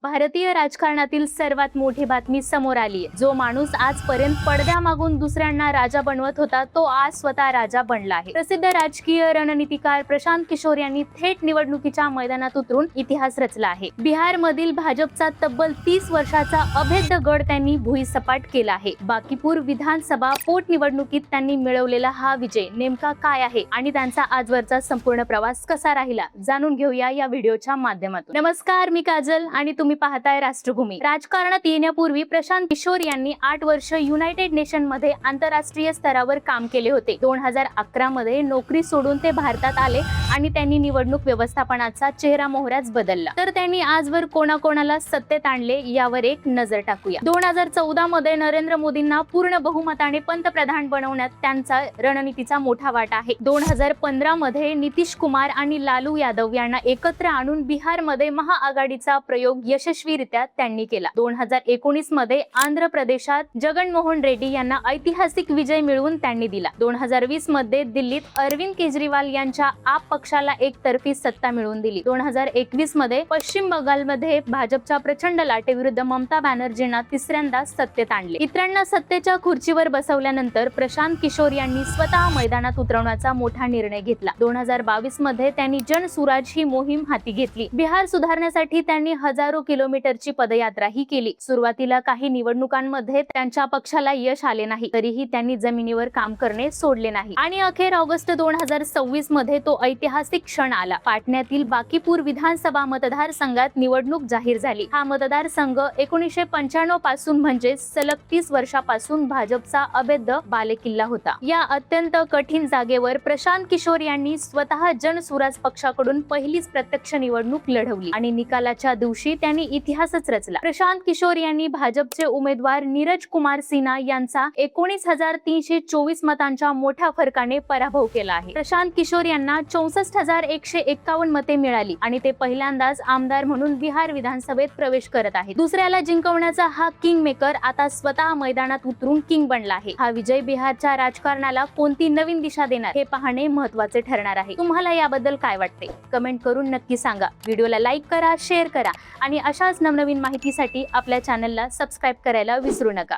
भारतीय राजकारणातील सर्वात मोठी बातमी समोर आली आहे। जो माणूस आजपर्यंत पडद्यामागून दुसऱ्यांना राजा बनवत होता तो आज स्वतः राजा बनला आहे। प्रसिद्ध राजकीय रणनीतिकार प्रशांत किशोर यांनी थेट निवडणुकीच्या मैदानात उतरून इतिहास रचला आहे। बिहार मधील भाजपचा तब्बल 30 वर्षाचा अभेद्य गड त्यांनी भुईसपाट केला आहे। बाकीपूर विधानसभा पोटनिवडणुकीत त्यांनी मिळवलेला हा विजय नेमका काय आहे आणि त्यांचा आजवरचा संपूर्ण प्रवास कसा राहिला जाणून घेऊया या व्हिडिओच्या माध्यमातून। नमस्कार, मी काजल आणि तुम्ही पाहताय राष्ट्रभूमी। राजकारणात येण्यापूर्वी प्रशांत किशोर यांनी 8 वर्ष युनायटेड नेशन मध्ये आंतरराष्ट्रीय स्तरावर काम केले होते। 2011 मध्ये नोकरी सोडून ते भारतात आले आणि त्यांनी निवडणूक व्यवस्थापनाचा चेहरा मोहराच बदलला। तर त्यांनी आजवर कोणाकोणाला सत्तेत आणले यावर एक नजर टाकूया। 2014 मध्ये नरेंद्र मोदींना पूर्ण बहुमताने पंतप्रधान बनवण्यात त्यांचा रणनीतीचा मोठा वाटा आहे। 2015 मध्ये नितीश कुमार आणि लालू यादव यांना एकत्र आणून बिहार मध्ये महाआघाडीचा प्रयोग यशस्वीरित्या त्यांनी केला। 2019 मध्ये आंध्र प्रदेशात जगनमोहन रेड्डी यांना ऐतिहासिक विजय मिळवून त्यांनी दिला। 2020 मध्ये दिल्लीत अरविंद केजरीवाल यांच्या आप पक्षाला एकतर्फी सत्ता मिळवून दिली। 2021 मध्ये पश्चिम बंगालमध्ये भाजपच्या प्रचंड लाटेविरुद्ध ममता बॅनर्जींना तिसऱ्यांदा सत्तेत आणले। इतरांना सत्तेच्या खुर्चीवर बसवल्यानंतर प्रशांत किशोर यांनी स्वतः मैदानात उतरवण्याचा मोठा निर्णय घेतला। 2022 मध्ये त्यांनी जनसुराज ही मोहीम हाती घेतली। बिहार सुधारण्यासाठी त्यांनी हजारो किलोमीटरची पदयात्रा ही केली। सुरुवातीला काही निवडणुकांमध्ये त्यांच्या पक्षाला यश आले नाही, तरीही त्यांनी जमिनीवर काम करणे सोडले नाही आणि अखेर ऑगस्ट 2026 मध्ये तो ऐतिहासिक क्षण आला। पाटण्यातील बाकीपूर विधानसभा मतदारसंघात निवडणूक जाहीर झाली। हा मतदारसंघ 1995 पासून म्हणजे सलग 30 वर्षापासून भाजपचा अभेद्य बालेकिल्ला होता। या अत्यंत कठीण जागेवर प्रशांत किशोर यांनी स्वतः जनसुराज पक्षाकडून पहिलीच प्रत्यक्ष निवडणूक लढवली आणि निकालाच्या दिवशी त्यांनी इतिहासच रचला। प्रशांत किशोर यांनी भाजपचे उमेदवार नीरज कुमार सिन्हा यांचा 19,324 मतांच्या मोठ्या फरकाने पराभव केला आहे। प्रशांत किशोर यांना 64,151 मते मिळाली आणि ते पहिल्यांदाच आमदार म्हणून बिहार विधानसभेत प्रवेश करत आहेत। दुसऱ्याला जिंकवण्याचा हा किंग मेकर आता स्वतः मैदानात उतरून किंग बनला आहे। हा विजय बिहारच्या राजकारणाला कोणती नवीन दिशा देणार हे पाहणे महत्त्वाचे ठरणार आहे। तुम्हाला याबद्दल काय वाटते कमेंट करून नक्की सांगा। व्हिडिओला लाईक करा, शेअर करा आणि अशाच नवनवीन माहितीसाठी आपल्या चॅनलला सबस्क्राईब करायला विसरू नका।